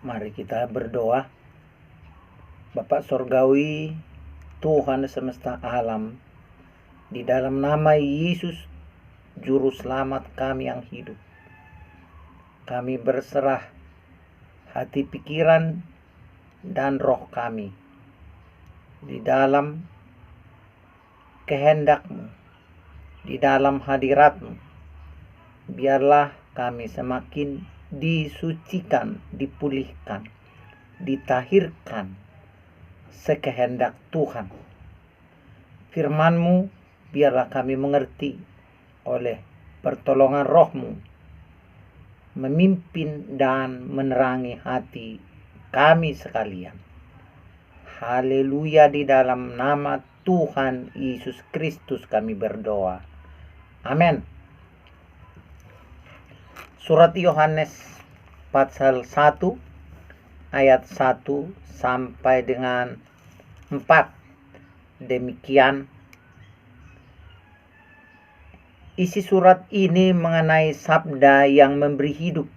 Mari kita berdoa. Bapa Sorgawi, Tuhan semesta alam, di dalam nama Yesus, Juru Selamat kami yang hidup, kami berserah hati, pikiran, dan roh kami di dalam kehendak-Mu, di dalam hadirat-Mu. Biarlah kami semakin disucikan, dipulihkan, ditahirkan sekehendak Tuhan. Firman-Mu biarlah kami mengerti oleh pertolongan Roh-Mu, memimpin dan menerangi hati kami sekalian. Haleluya, di dalam nama Tuhan Yesus Kristus kami berdoa. Amin. Surat Yohanes pasal 1 ayat 1 sampai dengan 4. Demikian isi surat ini mengenai sabda yang memberi hidup,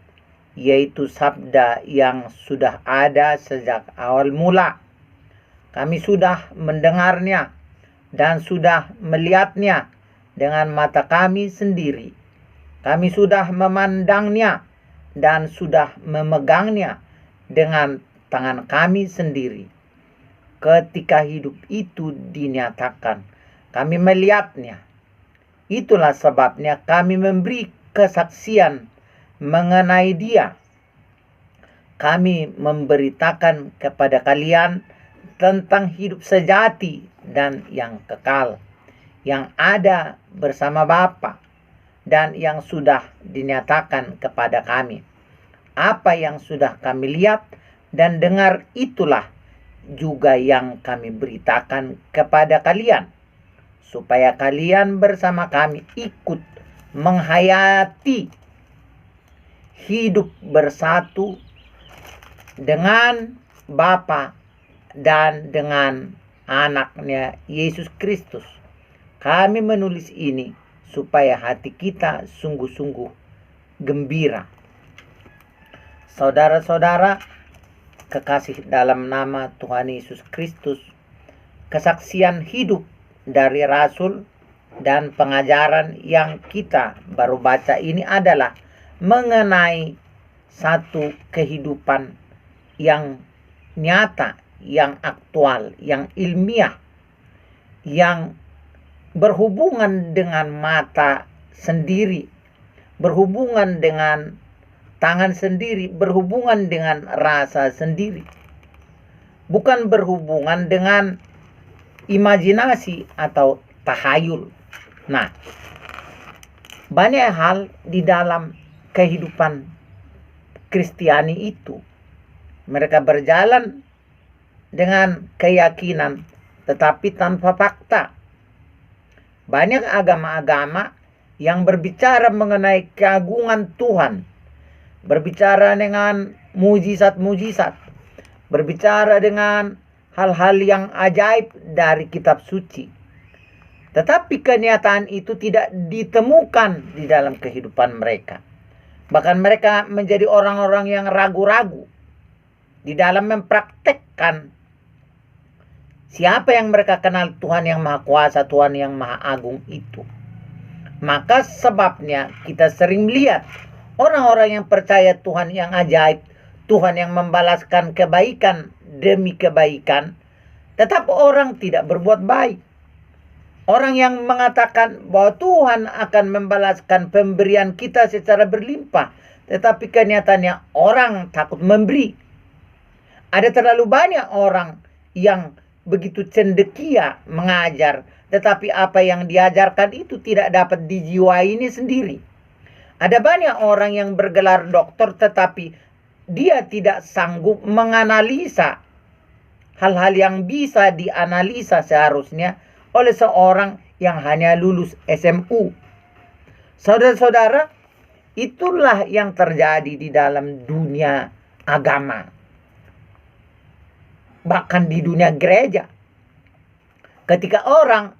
yaitu sabda yang sudah ada sejak awal mula. Kami sudah mendengarnya dan sudah melihatnya dengan mata kami sendiri. Kami sudah memandangnya dan sudah memegangnya dengan tangan kami sendiri. Ketika hidup itu dinyatakan, kami melihatnya. Itulah sebabnya kami memberi kesaksian mengenai Dia. Kami memberitakan kepada kalian tentang hidup sejati dan yang kekal, yang ada bersama Bapa dan yang sudah dinyatakan kepada kami. Apa yang sudah kami lihat dan dengar, itulah juga yang kami beritakan kepada kalian, supaya kalian bersama kami ikut menghayati hidup bersatu dengan Bapa dan dengan anaknya Yesus Kristus. Kami menulis ini supaya hati kita sungguh-sungguh gembira. Saudara-saudara kekasih dalam nama Tuhan Yesus Kristus, kesaksian hidup dari Rasul dan pengajaran yang kita baru baca ini adalah mengenai satu kehidupan yang nyata, yang aktual, yang ilmiah, yang berhubungan dengan mata sendiri, berhubungan dengan tangan sendiri, berhubungan dengan rasa sendiri. Bukan berhubungan dengan imajinasi atau tahayul. Nah, banyak hal di dalam kehidupan Kristiani itu. Mereka berjalan dengan keyakinan tetapi tanpa fakta. Banyak agama-agama yang berbicara mengenai keagungan Tuhan, berbicara dengan mujizat-mujizat, berbicara dengan hal-hal yang ajaib dari kitab suci. Tetapi kenyataan itu tidak ditemukan di dalam kehidupan mereka. Bahkan mereka menjadi orang-orang yang ragu-ragu di dalam mempraktekkan siapa yang mereka kenal, Tuhan yang Maha Kuasa, Tuhan yang Maha Agung itu. Maka sebabnya kita sering melihat orang-orang yang percaya Tuhan yang ajaib, Tuhan yang membalaskan kebaikan demi kebaikan, tetap orang tidak berbuat baik. Orang yang mengatakan bahwa Tuhan akan membalaskan pemberian kita secara berlimpah, tetapi kenyataannya orang takut memberi. Ada terlalu banyak orang yang begitu cendekia mengajar, tetapi apa yang diajarkan itu tidak dapat dijiwainya sendiri. Ada banyak orang yang bergelar doktor, tetapi dia tidak sanggup menganalisa hal-hal yang bisa dianalisa seharusnya oleh seorang yang hanya lulus SMU. Saudara-saudara, itulah yang terjadi di dalam dunia agama, bahkan di dunia gereja. Ketika orang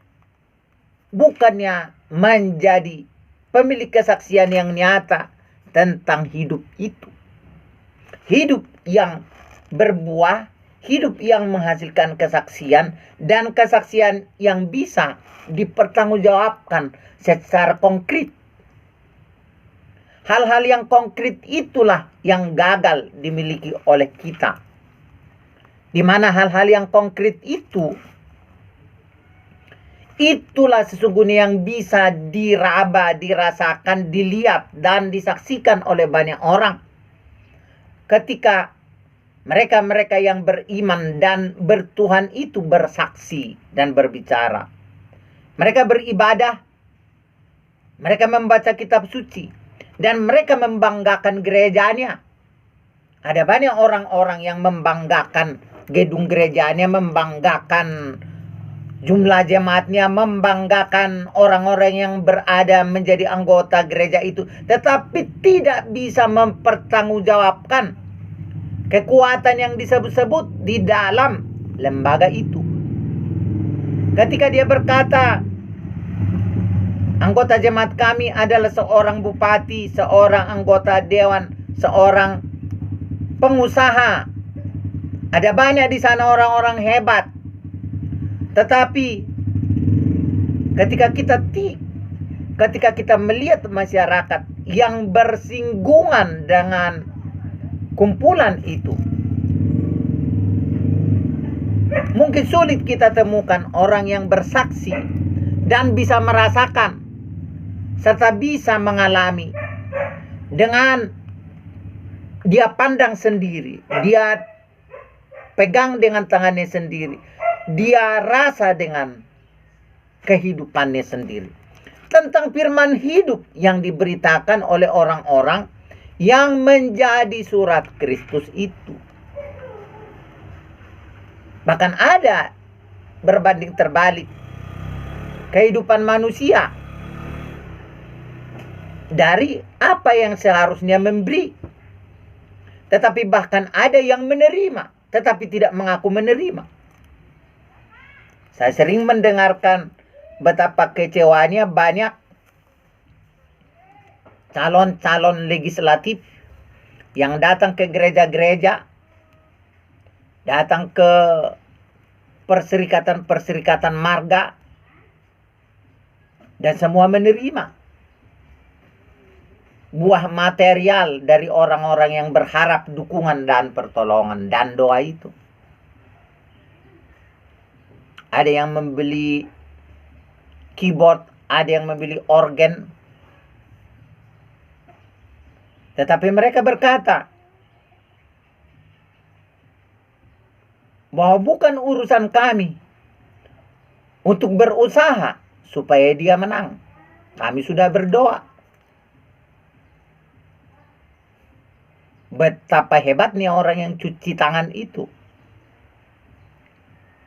bukannya menjadi pemilik kesaksian yang nyata tentang hidup itu, hidup yang berbuah, hidup yang menghasilkan kesaksian, dan kesaksian yang bisa dipertanggungjawabkan secara konkret. Hal-hal yang konkret itulah yang gagal dimiliki oleh kita. Di mana hal-hal yang konkret itulah sesungguhnya yang bisa diraba, dirasakan, dilihat, dan disaksikan oleh banyak orang. Ketika mereka-mereka yang beriman dan bertuhan itu bersaksi dan berbicara. Mereka beribadah, mereka membaca kitab suci, dan mereka membanggakan gerejanya. Ada banyak orang-orang yang membanggakan gedung gerejanya, membanggakan jumlah jemaatnya, membanggakan orang-orang yang berada menjadi anggota gereja itu, tetapi tidak bisa mempertanggungjawabkan kekuatan yang disebut-sebut di dalam lembaga itu. Ketika dia berkata, anggota jemaat kami adalah seorang bupati, seorang anggota dewan, seorang pengusaha. Ada banyak di sana orang-orang hebat. Tetapi ketika kita melihat masyarakat yang bersinggungan dengan kumpulan itu, mungkin sulit kita temukan orang yang bersaksi dan bisa merasakan serta bisa mengalami dengan dia pandang sendiri, dia pegang dengan tangannya sendiri, dia rasa dengan kehidupannya sendiri tentang firman hidup yang diberitakan oleh orang-orang yang menjadi surat Kristus itu. Bahkan ada berbanding terbalik kehidupan manusia dari apa yang seharusnya memberi. Tetapi bahkan ada yang menerima tetapi tidak mengaku menerima. Saya sering mendengarkan betapa kecewaannya banyak calon-calon legislatif yang datang ke gereja-gereja, datang ke perserikatan-perserikatan marga, dan semua menerima buah material dari orang-orang yang berharap dukungan dan pertolongan dan doa itu. Ada yang membeli keyboard, ada yang membeli organ. Tetapi mereka berkata bahwa bukan urusan kami untuk berusaha supaya dia menang. Kami sudah berdoa. Betapa hebatnya orang yang cuci tangan itu.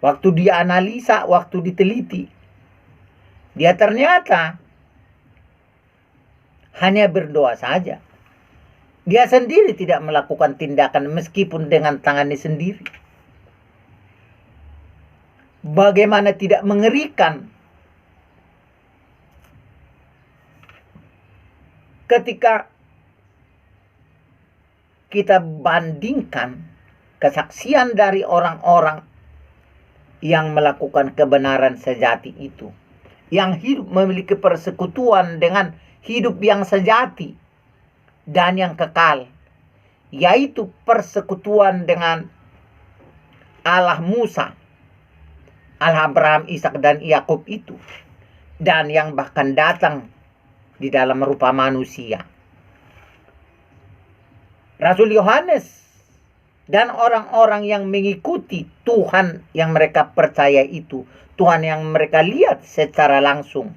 Waktu dia analisa, waktu diteliti, dia ternyata hanya berdoa saja. Dia sendiri tidak melakukan tindakan meskipun dengan tangannya sendiri. Bagaimana tidak mengerikan ketika kita bandingkan kesaksian dari orang-orang yang melakukan kebenaran sejati itu, yang hidup memiliki persekutuan dengan hidup yang sejati dan yang kekal, yaitu persekutuan dengan Allah Musa, Allah Abraham, Ishak dan Yakub itu, dan yang bahkan datang di dalam rupa manusia. Rasul Yohanes dan orang-orang yang mengikuti Tuhan yang mereka percaya itu, Tuhan yang mereka lihat secara langsung.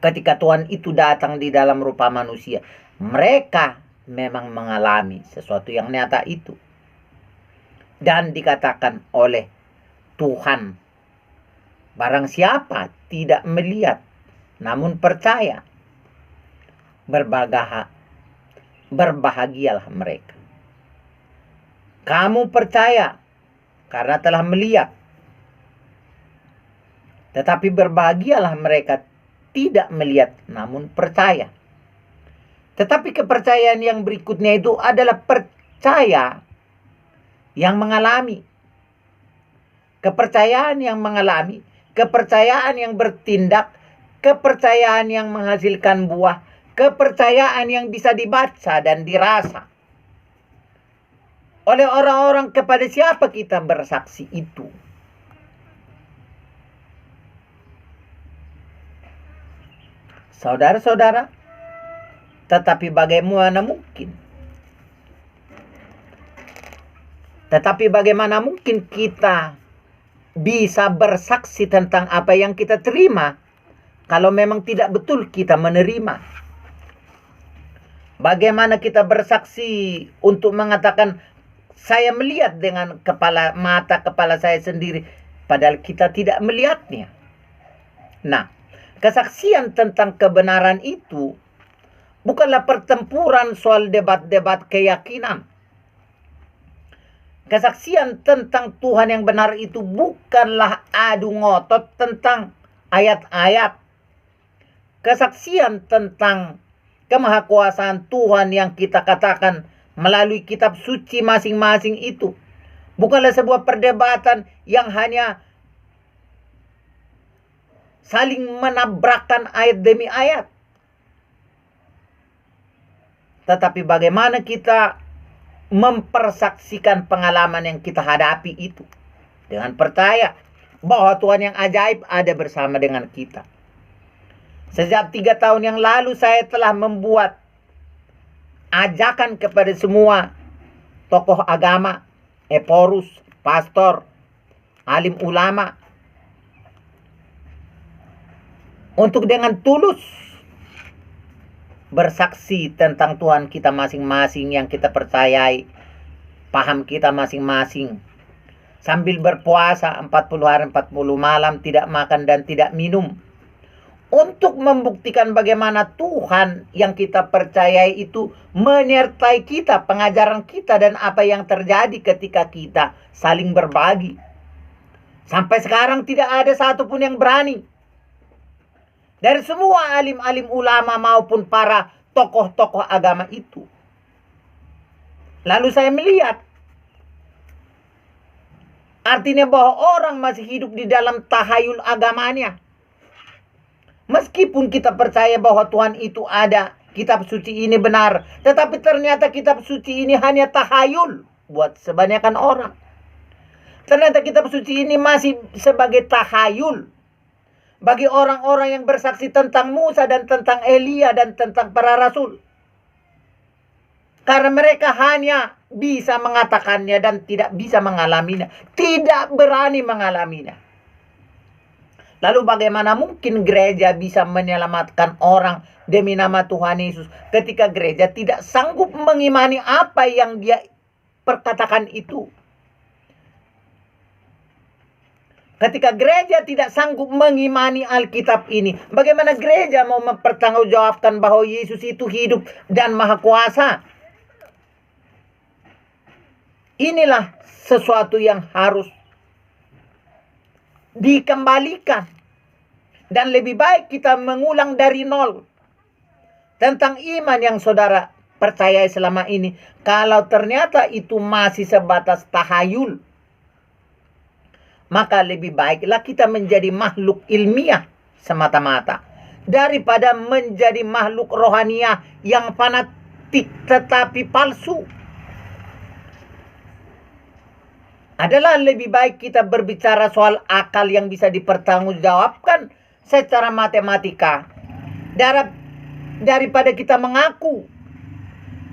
Ketika Tuhan itu datang di dalam rupa manusia, mereka memang mengalami sesuatu yang nyata itu. Dan dikatakan oleh Tuhan, barang siapa tidak melihat namun percaya, berbahagialah mereka. Kamu percaya karena telah melihat, tetapi berbahagialah mereka tidak melihat namun percaya. Tetapi kepercayaan yang berikutnya itu adalah percaya yang mengalami. Kepercayaan yang mengalami, kepercayaan yang bertindak, kepercayaan yang menghasilkan buah, kepercayaan yang bisa dibaca dan dirasa oleh orang-orang kepada siapa kita bersaksi itu. Saudara-saudara, tetapi bagaimana mungkin? Tetapi bagaimana mungkin kita bisa bersaksi tentang apa yang kita terima kalau memang tidak betul kita menerima? Bagaimana kita bersaksi untuk mengatakan saya melihat dengan mata kepala saya sendiri, padahal kita tidak melihatnya? Nah, kesaksian tentang kebenaran itu bukanlah pertempuran soal debat-debat keyakinan. Kesaksian tentang Tuhan yang benar itu bukanlah adu ngotot tentang ayat-ayat. Kesaksian tentang kemahakuasaan Tuhan yang kita katakan melalui kitab suci masing-masing itu bukanlah sebuah perdebatan yang hanya saling menabrakkan ayat demi ayat. Tetapi bagaimana kita mempersaksikan pengalaman yang kita hadapi itu dengan percaya bahwa Tuhan yang ajaib ada bersama dengan kita. Sejak 3 tahun yang lalu saya telah membuat ajakan kepada semua tokoh agama, eporus, pastor, alim ulama untuk dengan tulus bersaksi tentang Tuhan kita masing-masing yang kita percayai, paham kita masing-masing, sambil berpuasa 40 hari 40 malam, tidak makan dan tidak minum, untuk membuktikan bagaimana Tuhan yang kita percayai itu menyertai kita, pengajaran kita, dan apa yang terjadi ketika kita saling berbagi. Sampai sekarang tidak ada satupun yang berani dari semua alim-alim ulama maupun para tokoh-tokoh agama itu. Lalu saya melihat, artinya bahwa orang masih hidup di dalam tahayul agamanya. Meskipun kita percaya bahwa Tuhan itu ada, kitab suci ini benar, tetapi ternyata kitab suci ini hanya tahayul buat kebanyakan orang. Ternyata kitab suci ini masih sebagai tahayul bagi orang-orang yang bersaksi tentang Musa dan tentang Elia dan tentang para rasul. Karena mereka hanya bisa mengatakannya dan tidak bisa mengalaminya. Tidak berani mengalaminya. Lalu bagaimana mungkin gereja bisa menyelamatkan orang demi nama Tuhan Yesus ketika gereja tidak sanggup mengimani apa yang dia perkatakan itu? Ketika gereja tidak sanggup mengimani Alkitab ini, bagaimana gereja mau mempertanggungjawabkan bahwa Yesus itu hidup dan maha kuasa? Inilah sesuatu yang harus dikembalikan. Dan lebih baik kita mengulang dari nol tentang iman yang saudara percayai selama ini. Kalau ternyata itu masih sebatas tahayul, maka lebih baiklah kita menjadi makhluk ilmiah semata-mata daripada menjadi makhluk rohaniah yang fanatik tetapi palsu. Adalah lebih baik kita berbicara soal akal yang bisa dipertanggungjawabkan secara matematika daripada kita mengaku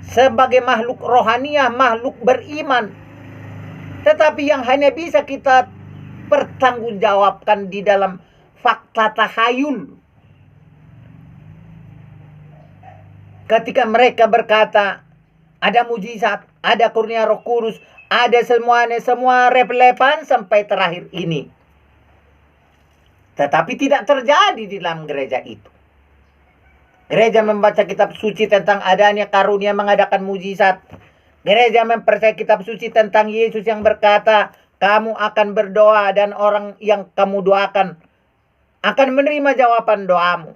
sebagai makhluk rohaniah, makhluk beriman, tetapi yang hanya bisa kita pertanggungjawabkan di dalam fakta tahayul. Ketika mereka berkata ada mujizat, ada kurnia Roh Kudus, ada semua relevan sampai terakhir ini, tetapi tidak terjadi di dalam gereja itu. Gereja membaca kitab suci tentang adanya karunia mengadakan mujizat. Gereja mempercayai kitab suci tentang Yesus yang berkata, kamu akan berdoa dan orang yang kamu doakan akan menerima jawaban doamu.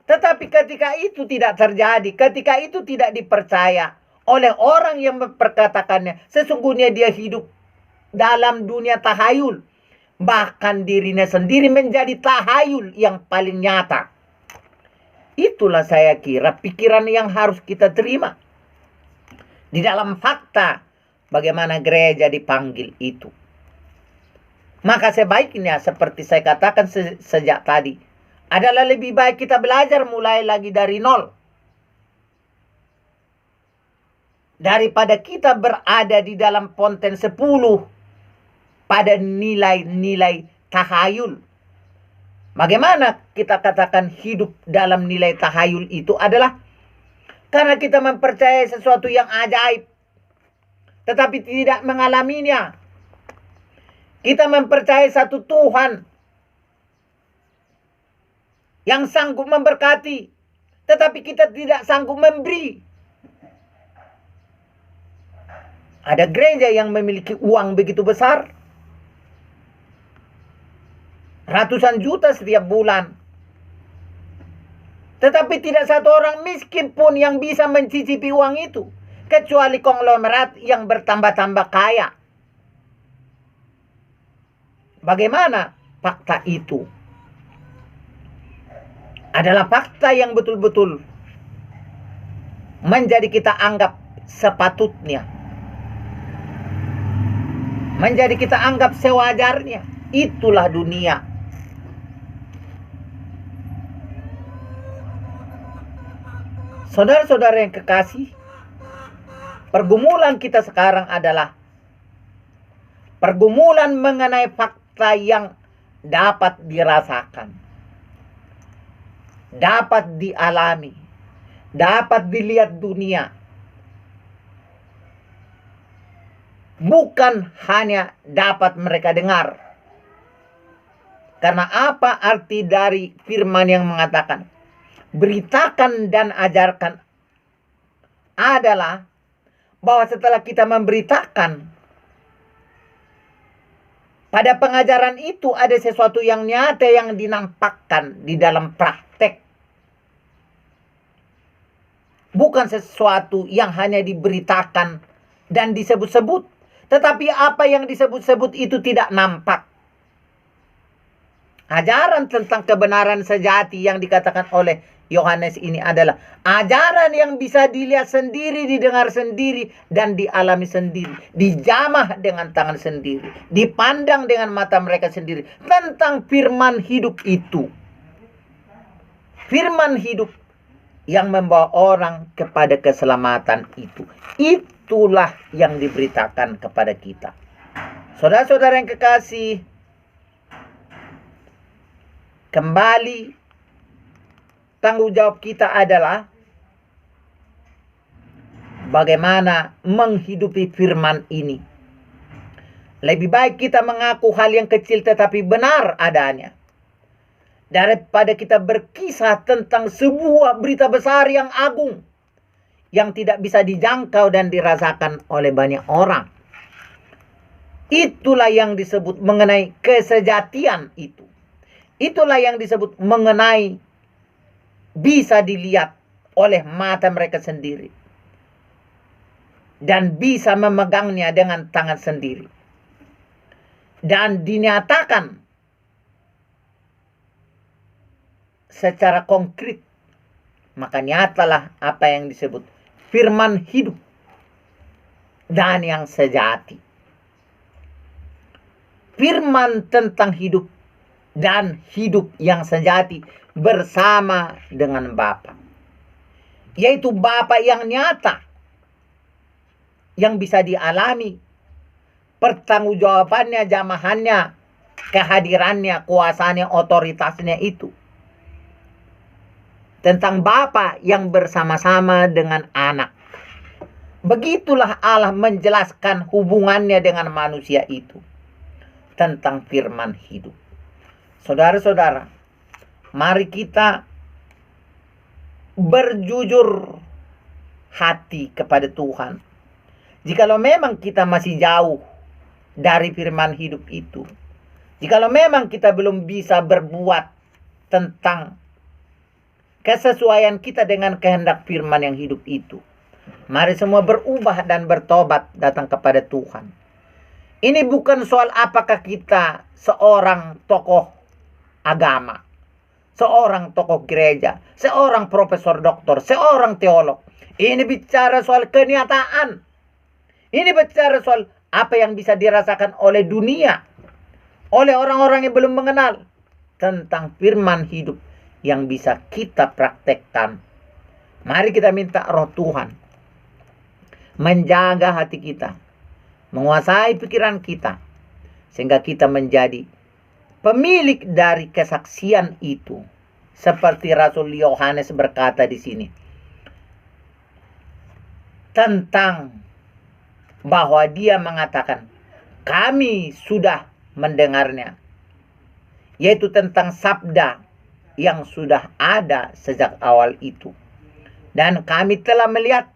Tetapi ketika itu tidak terjadi, ketika itu tidak dipercaya oleh orang yang memperkatakannya, sesungguhnya dia hidup dalam dunia tahayul. Bahkan dirinya sendiri menjadi tahayul yang paling nyata. Itulah saya kira pikiran yang harus kita terima. Di dalam fakta bagaimana gereja dipanggil itu. Maka sebaiknya seperti saya katakan sejak tadi, adalah lebih baik kita belajar mulai lagi dari nol. Daripada kita berada di dalam ponten 10 pada nilai-nilai tahayul. Bagaimana kita katakan hidup dalam nilai tahayul itu adalah karena kita mempercayai sesuatu yang ajaib, tetapi tidak mengalaminya. Kita mempercayai satu Tuhan yang sanggup memberkati, tetapi kita tidak sanggup memberi. Ada gereja yang memiliki uang begitu besar, ratusan juta setiap bulan, tetapi tidak satu orang miskin pun yang bisa mencicipi uang itu, kecuali konglomerat yang bertambah-tambah kaya. Bagaimana fakta itu? Adalah fakta yang betul-betul menjadi kita anggap sepatutnya, menjadi kita anggap sewajarnya. Itulah dunia. Saudara-saudara yang kekasih, pergumulan kita sekarang adalah pergumulan mengenai fakta yang dapat dirasakan, dapat dialami, dapat dilihat dunia. Bukan hanya dapat mereka dengar. Karena apa arti dari firman yang mengatakan beritakan dan ajarkan adalah bahwa setelah kita memberitakan, pada pengajaran itu ada sesuatu yang nyata yang dinampakkan di dalam praktek. Bukan sesuatu yang hanya diberitakan dan disebut-sebut, tetapi apa yang disebut-sebut itu tidak nampak. Ajaran tentang kebenaran sejati yang dikatakan oleh Yohanes ini adalah ajaran yang bisa dilihat sendiri, didengar sendiri, dan dialami sendiri, dijamah dengan tangan sendiri, dipandang dengan mata mereka sendiri, tentang firman hidup itu. Firman hidup yang membawa orang kepada keselamatan itu. Itulah yang diberitakan kepada kita. Saudara-saudara yang kekasih, kembali tanggung jawab kita adalah bagaimana menghidupi firman ini. Lebih baik kita mengaku hal yang kecil tetapi benar adanya, daripada kita berkisah tentang sebuah berita besar yang agung, yang tidak bisa dijangkau dan dirasakan oleh banyak orang. Itulah yang disebut mengenai kesejatian itu. Itulah yang disebut mengenai bisa dilihat oleh mata mereka sendiri, dan bisa memegangnya dengan tangan sendiri, dan dinyatakan secara konkret. Maka nyatalah apa yang disebut firman hidup dan yang sejati. Firman tentang hidup dan hidup yang sejati bersama dengan Bapa, yaitu Bapa yang nyata, yang bisa dialami, pertanggungjawabannya, jamahannya, kehadirannya, kuasanya, otoritasnya itu. Tentang Bapa yang bersama-sama dengan anak. Begitulah Allah menjelaskan hubungannya dengan manusia itu. Tentang firman hidup. Saudara-saudara, mari kita berjujur hati kepada Tuhan. Jikalau memang kita masih jauh dari firman hidup itu, jikalau memang kita belum bisa berbuat tentang kesesuaian kita dengan kehendak firman yang hidup itu. Mari semua berubah dan bertobat datang kepada Tuhan. Ini bukan soal apakah kita seorang tokoh agama, seorang tokoh gereja, seorang profesor doktor, seorang teolog. Ini bicara soal kenyataan. Ini bicara soal apa yang bisa dirasakan oleh dunia, oleh orang-orang yang belum mengenal tentang firman hidup yang bisa kita praktekkan. Mari kita minta Roh Tuhan menjaga hati kita, menguasai pikiran kita, sehingga kita menjadi pemilik dari kesaksian itu. Seperti Rasul Yohanes berkata di sini tentang bahwa dia mengatakan, kami sudah mendengarnya, yaitu tentang sabda yang sudah ada sejak awal itu, dan kami telah melihat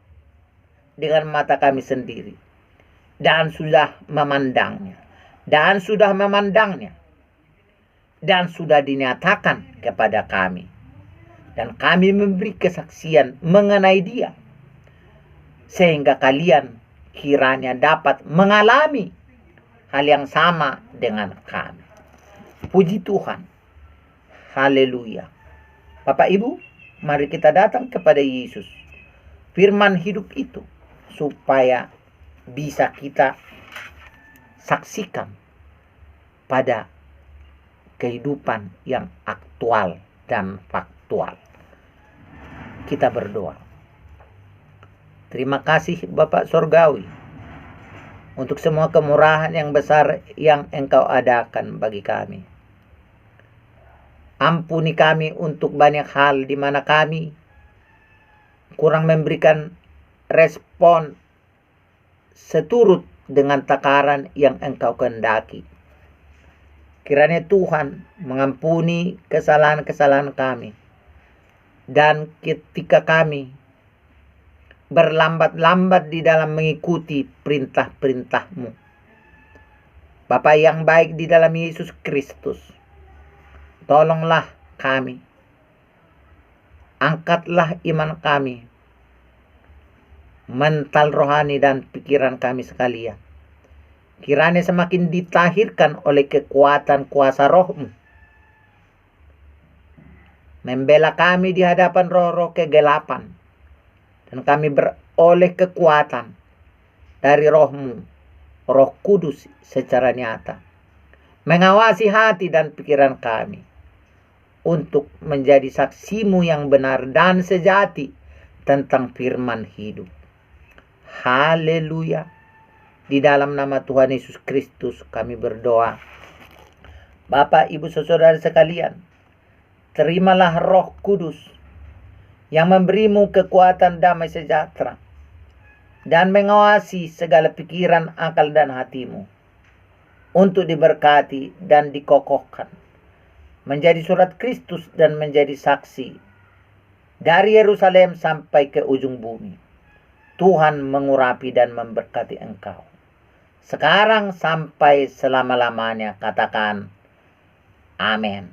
dengan mata kami sendiri, dan sudah memandangnya, dan sudah dinyatakan kepada kami, dan kami memberi kesaksian mengenai dia, sehingga kalian kiranya dapat mengalami hal yang sama dengan kami. Puji Tuhan. Haleluya. Bapak Ibu, mari kita datang kepada Yesus, firman hidup itu, supaya bisa kita saksikan pada kehidupan yang aktual dan faktual. Kita berdoa. Terima kasih Bapak Surgawi untuk semua kemurahan yang besar yang Engkau adakan bagi kami. Ampuni kami untuk banyak hal di mana kami kurang memberikan respon seturut dengan takaran yang Engkau kehendaki. Kiranya Tuhan mengampuni kesalahan-kesalahan kami, dan ketika kami berlambat-lambat di dalam mengikuti perintah-perintah-Mu, Bapa yang baik di dalam Yesus Kristus, tolonglah kami, angkatlah iman kami, mental rohani dan pikiran kami sekalian. Kiranya semakin ditahirkan oleh kekuatan kuasa Roh-Mu, membela kami di hadapan roh-roh kegelapan, dan kami beroleh kekuatan dari Roh-Mu, Roh Kudus secara nyata, mengawasi hati dan pikiran kami untuk menjadi saksi-Mu yang benar dan sejati tentang firman hidup. Haleluya. Di dalam nama Tuhan Yesus Kristus kami berdoa. Bapak, Ibu, saudara sekalian, terimalah Roh Kudus yang memberimu kekuatan damai sejahtera dan mengawasi segala pikiran, akal, dan hatimu untuk diberkati dan dikokohkan menjadi surat Kristus dan menjadi saksi dari Yerusalem sampai ke ujung bumi. Tuhan mengurapi dan memberkati engkau sekarang sampai selama-lamanya. Katakan amin.